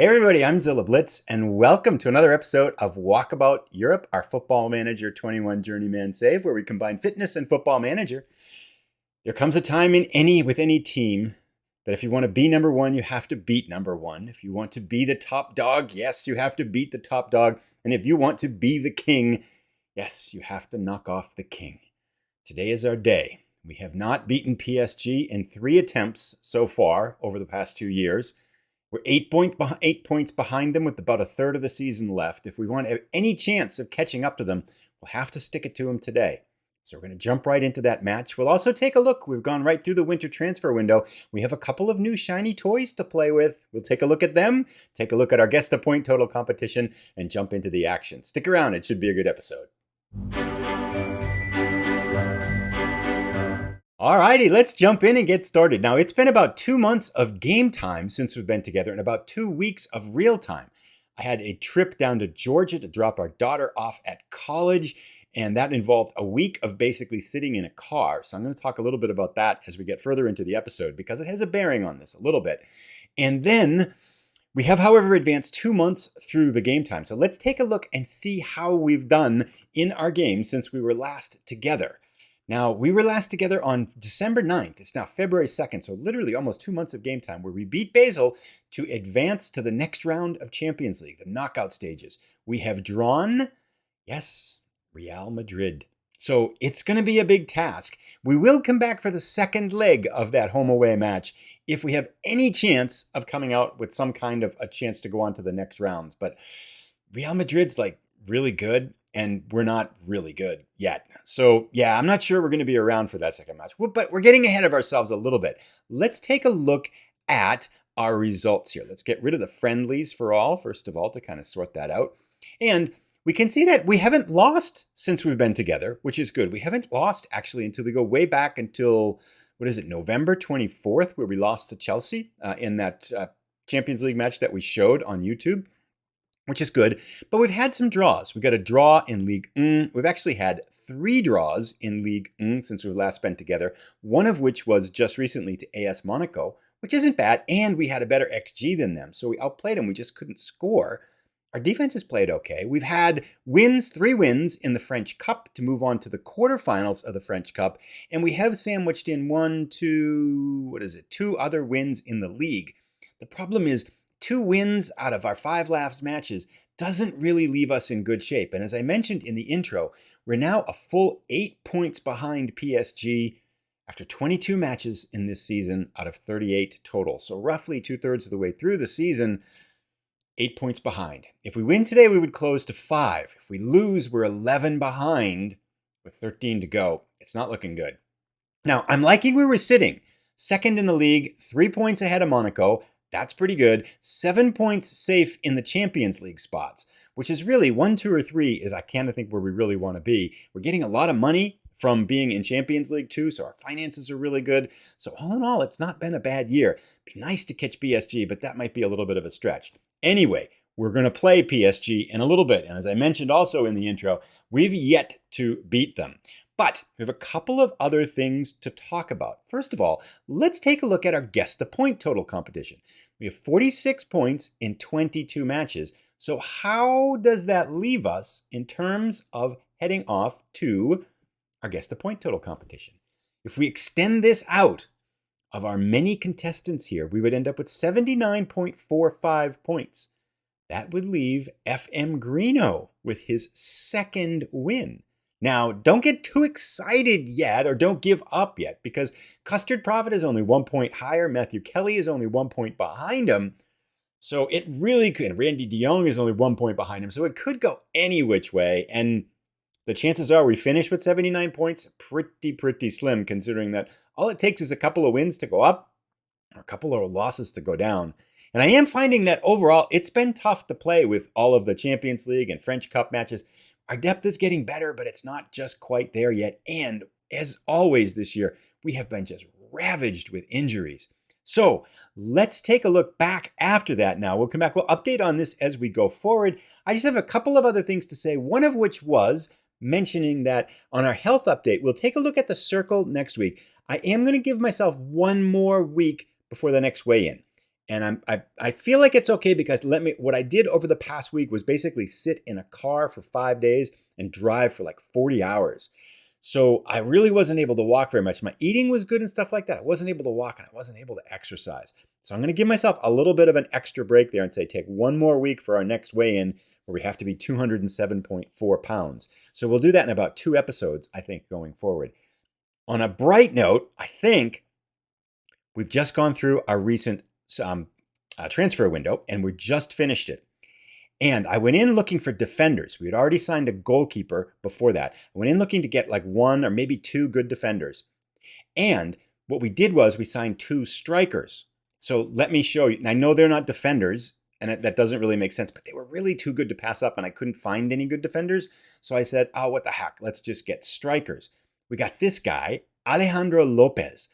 Hey everybody, I'm Zilla Blitz, and welcome to another episode of Walkabout Europe, our Football Manager 21 Journeyman save, where we combine fitness and Football Manager. There comes a time with any team that if you want to be number one, you have to beat number one. If you want to be the top dog, yes, you have to beat the top dog. And if you want to be the king, yes, you have to knock off the king. Today is our day. We have not beaten PSG in 3 attempts so far over the past 2 years. We're 8 points behind them with about a third of the season left. If we want any chance of catching up to them, we'll have to stick it to them today. So we're going to jump right into that match. We'll also take a look. We've gone right through the winter transfer window. We have a couple of new shiny toys to play with. We'll take a look at them, take a look at our guess the point total competition, and jump into the action. Stick around. It should be a good episode. Alrighty, let's jump in and get started. Now, it's been about 2 months of game time since we've been together and about 2 weeks of real time. I had a trip down to Georgia to drop our daughter off at college, and that involved a week of basically sitting in a car. So I'm going to talk a little bit about that as we get further into the episode because it has a bearing on this a little bit. And then we have, however, advanced 2 months through the game time. So let's take a look and see how we've done in our game since we were last together. Now, we were last together on December 9th. It's now February 2nd, so literally almost 2 months of game time where we beat Basel to advance to the next round of Champions League, the knockout stages. We have drawn, yes, Real Madrid. So it's going to be a big task. We will come back for the second leg of that home-away match if we have any chance of coming out with some kind of a chance to go on to the next rounds. But Real Madrid's really good. And we're not really good yet. So yeah, I'm not sure we're going to be around for that second match. But we're getting ahead of ourselves a little bit. Let's take a look at our results here. Let's get rid of the friendlies for all, first of all, to kind of sort that out. And we can see that we haven't lost since we've been together, which is good. We haven't lost actually until we go way back until, November 24th, where we lost to Chelsea in that Champions League match that we showed on YouTube, which is good. But we've had some draws. We got a draw in Ligue 1. We've actually had 3 draws in Ligue 1 since we've last been together, one of which was just recently to AS Monaco, which isn't bad, and we had a better XG than them. So we outplayed them. We just couldn't score. Our defense has played okay. We've had 3 wins in the French Cup to move on to the quarterfinals of the French Cup, and we have sandwiched in 2 other wins in the league. The problem is 2 wins out of our 5 last matches doesn't really leave us in good shape. And as I mentioned in the intro, we're now a full 8 points behind PSG after 22 matches in this season out of 38 total. So roughly 2/3 of the way through the season, 8 points behind. If we win today, we would close to 5. If we lose, we're 11 behind with 13 to go. It's not looking good. Now, I'm liking where we're sitting. Second in the league, 3 points ahead of Monaco. That's pretty good. 7 points safe in the Champions League spots, which is really 1, 2, or 3 is I kind of think where we really want to be. We're getting a lot of money from being in Champions League too, so our finances are really good. So all in all, it's not been a bad year. Be nice to catch PSG, but that might be a little bit of a stretch. Anyway, we're going to play PSG in a little bit. And as I mentioned also in the intro, we've yet to beat them. But we have a couple of other things to talk about. First of all, let's take a look at our Guess the Point total competition. We have 46 points in 22 matches. So how does that leave us in terms of heading off to our Guess the Point total competition? If we extend this out of our many contestants here, we would end up with 79.45 points. That would leave FM Greeno with his second win. Now, don't get too excited yet, or don't give up yet, because Custard Prophet is only 1 point higher. Matthew Kelly is only 1 point behind him. So it really could. Randy de Jong is only 1 point behind him. So it could go any which way. And the chances are we finish with 79 points pretty slim, considering that all it takes is a couple of wins to go up or a couple of losses to go down. And I am finding that overall, it's been tough to play with all of the Champions League and French Cup matches. Our depth is getting better, but it's not just quite there yet. And as always this year, we have been just ravaged with injuries. So let's take a look back after that now. We'll come back. We'll update on this as we go forward. I just have a couple of other things to say, one of which was mentioning that on our health update, we'll take a look at the circle next week. I am going to give myself one more week before the next weigh-in. And I feel like it's okay because what I did over the past week was basically sit in a car for 5 days and drive for like 40 hours. So I really wasn't able to walk very much. My eating was good and stuff like that. I wasn't able to walk and I wasn't able to exercise. So I'm going to give myself a little bit of an extra break there and say take one more week for our next weigh-in where we have to be 207.4 pounds. So we'll do that in about 2 episodes, I think, going forward. On a bright note, I think we've just gone through our recent transfer window and we just finished it. And I went in looking for defenders. We had already signed a goalkeeper before that. I went in looking to get like 1 or maybe 2 good defenders. And what we did was we signed 2 strikers. So let me show you. And I know they're not defenders, and that doesn't really make sense, but they were really too good to pass up, and I couldn't find any good defenders. So I said, oh, what the heck? Let's just get strikers. We got this guy, Alejandro Lopez,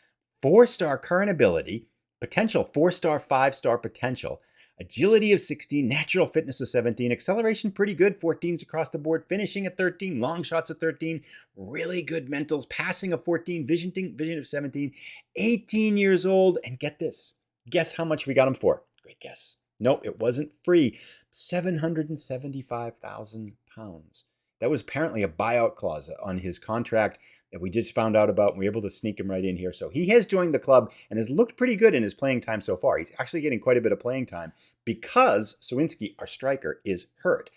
4-star current ability, potential 4-star, 5-star potential, agility of 16, natural fitness of 17, acceleration pretty good, 14s across the board, finishing at 13, long shots at 13, really good mentals, passing of 14, vision of 17, 18 years old, and get this, guess how much we got him for? Great guess. Nope, it wasn't free, 775,000 pounds. That was apparently a buyout clause on his contract that we just found out about, and we were able to sneak him right in here. So he has joined the club and has looked pretty good in his playing time so far. He's actually getting quite a bit of playing time because Sawinski, our striker, is hurt.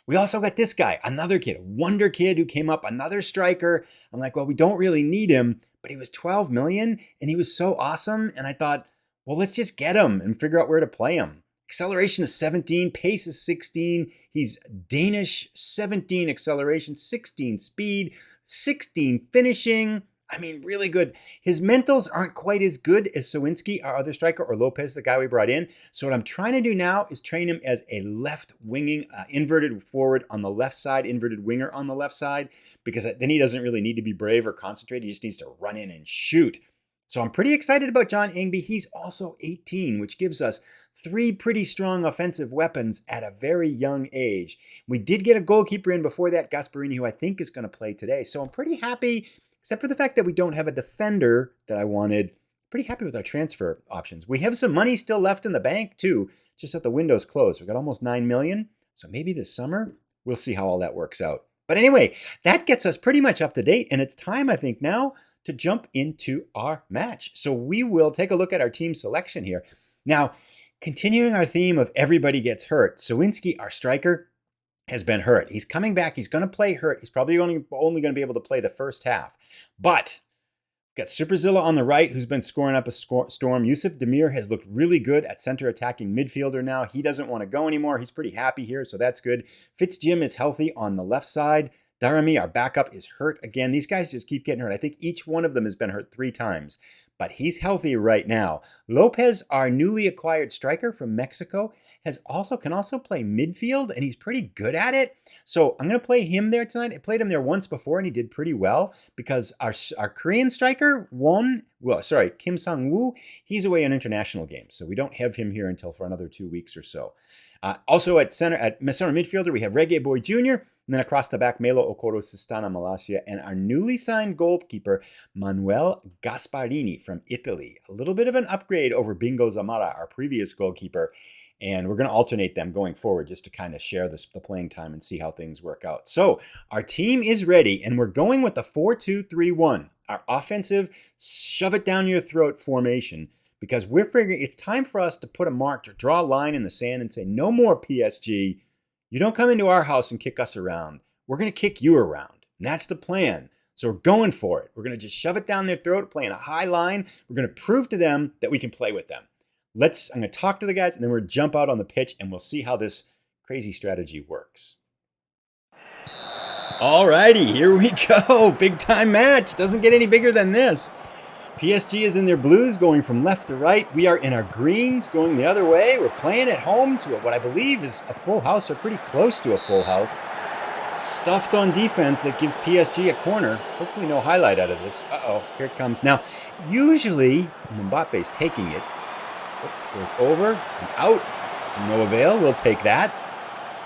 We also got this guy, another kid, a wonder kid who came up, another striker. I'm like, well, we don't really need him, but he was 12 million and he was so awesome. And I thought, well, let's just get him and figure out where to play him. Acceleration is 17, pace is 16. He's Danish, 17 acceleration, 16 speed, 16 finishing. I mean, really good. His mentals aren't quite as good as Sawinski, our other striker, or Lopez, the guy we brought in. So what I'm trying to do now is train him as a left-winging, inverted forward on the left side, inverted winger on the left side, because then he doesn't really need to be brave or concentrate. He just needs to run in and shoot. So I'm pretty excited about John Ingby. He's also 18, which gives us 3 pretty strong offensive weapons at a very young age. We did get a goalkeeper in before that, Gasparini, who I think is going to play today. So I'm pretty happy, except for the fact that we don't have a defender that I wanted. Pretty happy with our transfer options. We have some money still left in the bank too, just that the window's closed. We got almost 9 million. So maybe this summer, we'll see how all that works out. But anyway, that gets us pretty much up to date. And it's time, I think, now to jump into our match. So we will take a look at our team selection here. Now, continuing our theme of everybody gets hurt, Sawinski, our striker, has been hurt. He's coming back. He's going to play hurt. He's probably only going to be able to play the first half. But got Super Zilla on the right, who's been scoring up a storm. Yusuf Demir has looked really good at center attacking midfielder now. He doesn't want to go anymore. He's pretty happy here, so that's good. Fitzjim is healthy on the left side. Darami, our backup, is hurt again. These guys just keep getting hurt. I think each one of them has been hurt 3 times, but he's healthy right now. Lopez, our newly acquired striker from Mexico, can also play midfield, and he's pretty good at it. So I'm going to play him there tonight. I played him there once before, and he did pretty well because our Korean striker, Kim Sang-woo, he's away on international games, so we don't have him here until for another 2 weeks or so. Also at center midfielder, we have Reggae Boy Jr., and then across the back, Melo Okoro, Sistana Malaysia, and our newly signed goalkeeper, Manuel Gasparini from Italy. A little bit of an upgrade over Bingo Zamara, our previous goalkeeper. And we're going to alternate them going forward just to kind of share the playing time and see how things work out. So our team is ready, and we're going with the 4-2-3-1, our offensive shove it down your throat formation, because we're figuring it's time for us to put a mark, to draw a line in the sand and say, no more PSG. You don't come into our house and kick us around. We're going to kick you around. And that's the plan. So we're going for it. We're going to just shove it down their throat, playing a high line. We're going to prove to them that we can play with them. I'm going to talk to the guys, and then we're going to jump out on the pitch, and we'll see how this crazy strategy works. All righty, here we go. Big time match. Doesn't get any bigger than this. PSG is in their blues, going from left to right. We are in our greens, going the other way. We're playing at home to what I believe is a full house, or pretty close to a full house. Stuffed on defense that gives PSG a corner. Hopefully no highlight out of this. Uh-oh, here it comes. Now, usually, Mbappe's taking it. Goes over and out. To no avail. We'll take that.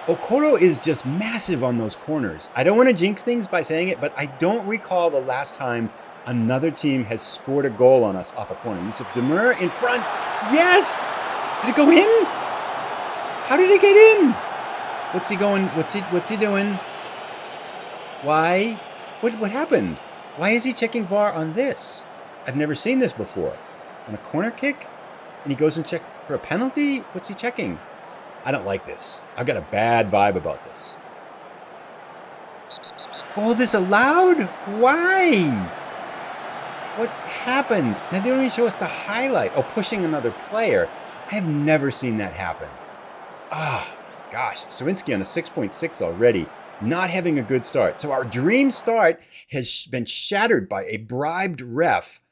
Okoro is just massive on those corners. I don't want to jinx things by saying it, but I don't recall the last time another team has scored a goal on us off a corner. Yusuf Demir in front. Yes! Did it go in? How did it get in? What's he going? What's he doing? Why? What happened? Why is he checking VAR on this? I've never seen this before. On a corner kick? And he goes and checks for a penalty? What's he checking? I don't like this. I've got a bad vibe about this. Goal disallowed? Why? What's happened? Now they don't even show us the highlight. Oh, pushing another player. I have never seen that happen. Gosh. Sawinski on a 6.6 already. Not having a good start. So our dream start has been shattered by a bribed ref.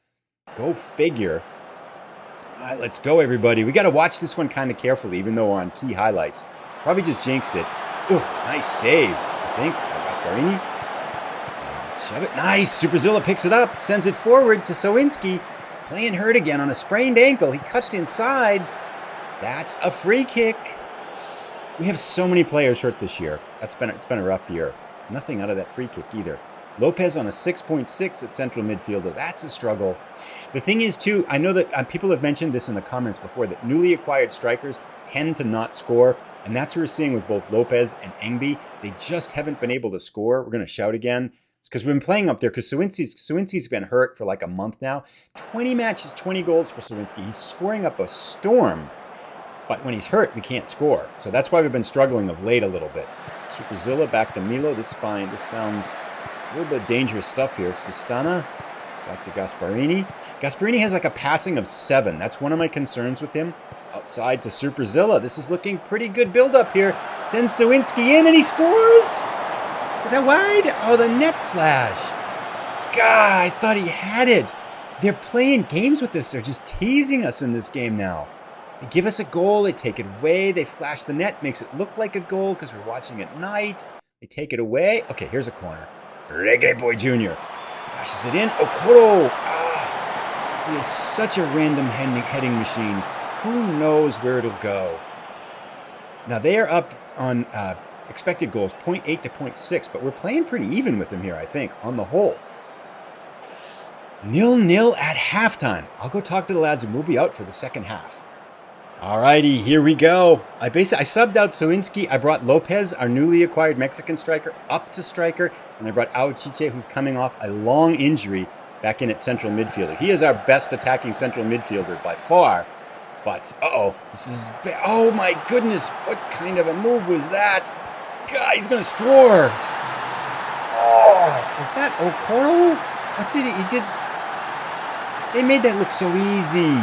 Go figure. All right, let's go, everybody. We got to watch this one kind of carefully, even though we're on key highlights. Probably just jinxed it. Oh, nice save, I think. Gasparini. Shove it. Nice. Super Zilla picks it up, sends it forward to Sawinski. Playing hurt again on a sprained ankle. He cuts inside. That's a free kick. We have so many players hurt this year. It's been a rough year. Nothing out of that free kick either. Lopez on a 6.6 at central midfielder. That's a struggle. The thing is, too, I know that people have mentioned this in the comments before, that newly acquired strikers tend to not score. And that's what we're seeing with both Lopez and Engby. They just haven't been able to score. We're going to shout again. Because we've been playing up there, because Sawinski's been hurt for like a month now. 20 matches, 20 goals for Sawinski. He's scoring up a storm. But when he's hurt, we can't score. So that's why we've been struggling of late a little bit. Super Zilla back to Milo. This is fine. This sounds a little bit dangerous stuff here. Sistana back to Gasparini. Gasparini has like a passing of 7. That's one of my concerns with him. Outside to Super Zilla. This is looking pretty good build-up here. Sends Sawinski in and he scores! Is that wide? Oh, the net flashed. God, I thought he had it. They're playing games with this. They're just teasing us in this game now. They give us a goal. They take it away. They flash the net. Makes it look like a goal because we're watching at night. They take it away. Okay, here's a corner. Reggae Boy Jr. Flashes it in. Okoro. He is such a random heading machine. Who knows where it'll go? Now, they are up on expected goals, 0.8 to 0.6, but we're playing pretty even with them here, I think, on the whole. 0-0 at halftime. I'll go talk to the lads and we'll be out for the second half. Alrighty, here we go. I subbed out Sawinski. I brought Lopez, our newly acquired Mexican striker, up to striker, and I brought Aochiche, who's coming off a long injury, back in at central midfielder. He is our best attacking central midfielder by far. But, this is... Oh my goodness, what kind of a move was that? God, he's going to score. Oh, is that Okoro? What did he did? They made that look so easy.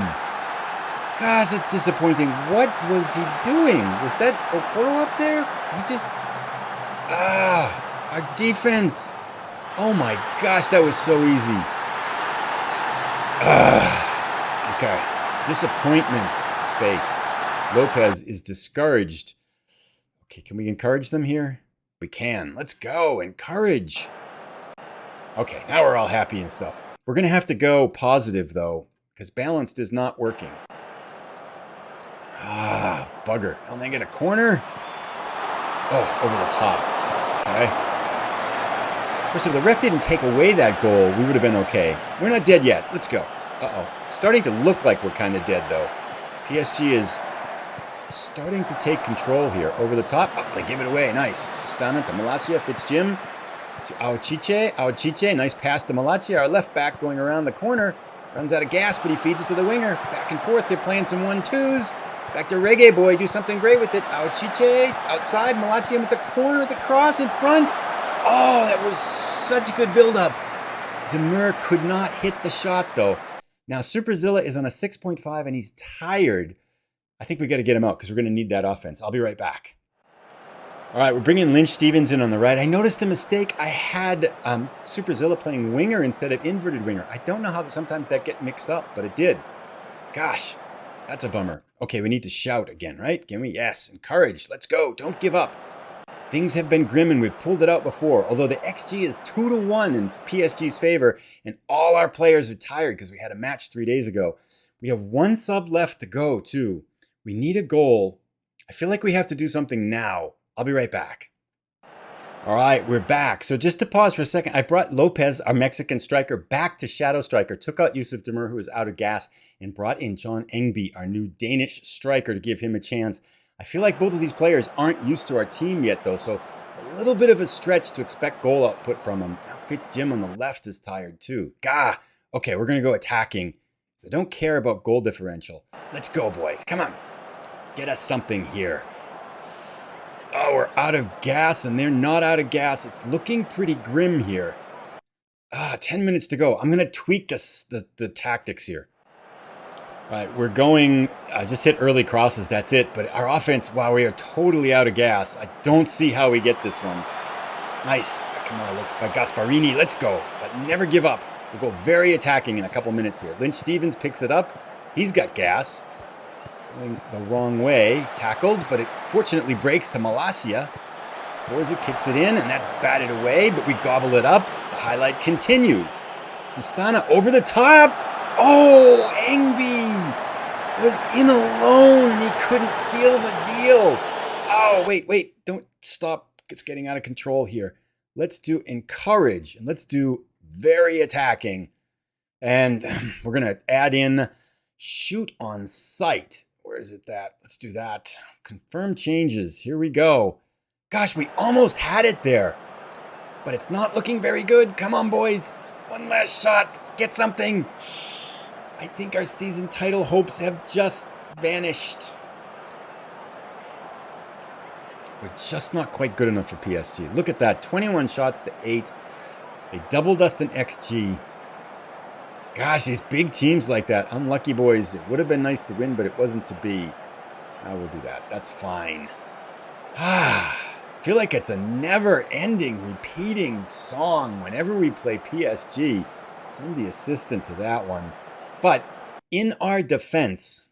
Gosh, that's disappointing. What was he doing? Was that Okoro up there? He just... our defense. Oh my gosh, that was so easy. Okay. Disappointment face. Lopez is discouraged. Okay, can we encourage them here? We can. Let's go. Encourage. Okay, now we're all happy and stuff. We're going to have to go positive, though, because balanced is not working. Bugger. Don't they get a corner? Oh, over the top. Okay. Of course, if the ref didn't take away that goal, we would have been okay. We're not dead yet. Let's go. It's starting to look like we're kind of dead, though. PSG is starting to take control here. Over the top. Oh, they give it away. Nice. Sistana to Malacia. Fits Jim. To Aochiche. Nice pass to Malacia. Our left back going around the corner. Runs out of gas, but he feeds it to the winger. Back and forth. They're playing some 1-2s. Back to Reggae Boy. Do something great with it. Aochiche. Outside. Malacia with the corner. The cross in front. Oh, that was such a good build-up. Demir could not hit the shot, though. Now, Super Zilla is on a 6.5, and he's tired. I think we got to get him out because we're going to need that offense. I'll be right back. All right, we're bringing Lynch Stevens in on the right. I noticed a mistake. I had Super Zilla playing winger instead of inverted winger. I don't know how sometimes that get mixed up, but it did. Gosh, that's a bummer. Okay, we need to shout again, right? Can we? Yes, encourage. Let's go. Don't give up. Things have been grim, and we've pulled it out before. Although the XG is 2-1 in PSG's favor, and all our players are tired because we had a match 3 days ago. We have one sub left to go, too. We need a goal. I feel like we have to do something now. I'll be right back. All right, we're back. So just to pause for a second, I brought Lopez, our Mexican striker, back to shadow striker, took out Yusuf Demir, who was out of gas, and brought in John Engby, our new Danish striker, to give him a chance. I feel like both of these players aren't used to our team yet, though, so it's a little bit of a stretch to expect goal output from them. Now Fitzjim on the left is tired too. Gah! Okay, we're going to go attacking. So I don't care about goal differential. Let's go, boys. Come on. Get us something here. Oh, we're out of gas, and they're not out of gas. It's looking pretty grim here. 10 minutes to go. I'm going to tweak the tactics here. All right, we're going, just hit early crosses, that's it. But our offense, wow, we are totally out of gas. I don't see how we get this one. Nice. Come on, by Gasparini, let's go. But never give up. We'll go very attacking in a couple minutes here. Lynch Stevens picks it up. He's got gas. Going the wrong way, tackled, but it fortunately breaks to Malacia. Forza kicks it in, and that's batted away, but we gobble it up. The highlight continues. Sistana over the top. Oh, Engby was in alone. He couldn't seal the deal. Oh, wait. Don't stop. It's getting out of control here. Let's do encourage, and let's do very attacking. And we're going to add in shoot on sight. Where is it that? Let's do that. Confirm changes. Here we go. Gosh, we almost had it there. But it's not looking very good. Come on, boys. One last shot. Get something. I think our season title hopes have just vanished. We're just not quite good enough for PSG. Look at that. 21 shots to 8. They doubled us in XG. Gosh, these big teams like that, unlucky boys. It would have been nice to win, but it wasn't to be. I will do that. That's fine. I feel like it's a never-ending, repeating song whenever we play PSG. Send the assistant to that one. But in our defense,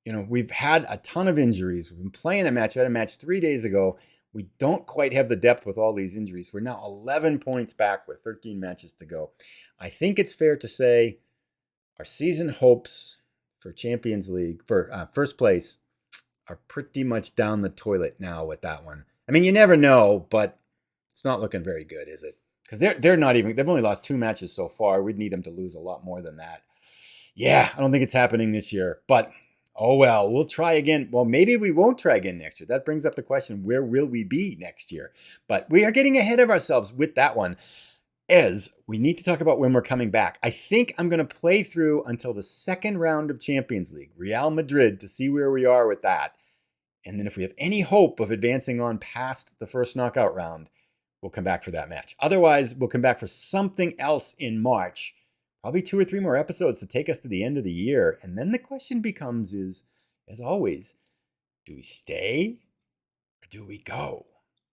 we've had a ton of injuries. We've been playing a match. I had a match 3 days ago. We don't quite have the depth with all these injuries. We're now 11 points back with 13 matches to go. I think it's fair to say our season hopes for Champions League, for first place, are pretty much down the toilet now with that one. I mean, you never know, but it's not looking very good, is it? Because they've only lost 2 matches so far. We'd need them to lose a lot more than that. Yeah, I don't think it's happening this year, but oh well, we'll try again. Well, maybe we won't try again next year. That brings up the question, where will we be next year? But we are getting ahead of ourselves with that one. We need to talk about when we're coming back. I think I'm going to play through until the second round of Champions League, Real Madrid, to see where we are with that. And then if we have any hope of advancing on past the first knockout round, we'll come back for that match. Otherwise, we'll come back for something else in March. Probably 2 or 3 more episodes to take us to the end of the year. And then the question becomes is, as always, do we stay or do we go?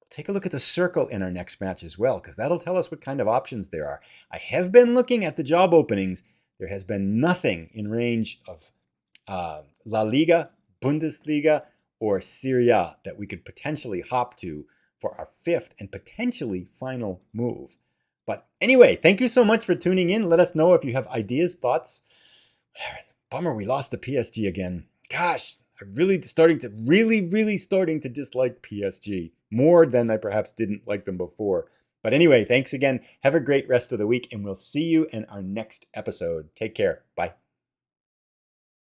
Take a look at the circle in our next match as well, because that'll tell us what kind of options there are. I have been looking at the job openings. There has been nothing in range of La Liga, Bundesliga, or Serie A that we could potentially hop to for our 5th and potentially final move. But anyway, thank you so much for tuning in. Let us know if you have ideas, thoughts. Bummer we lost to PSG again. Gosh, I'm really starting to dislike PSG more than I perhaps didn't like them before. But anyway, thanks again. Have a great rest of the week, and we'll see you in our next episode. Take care. Bye.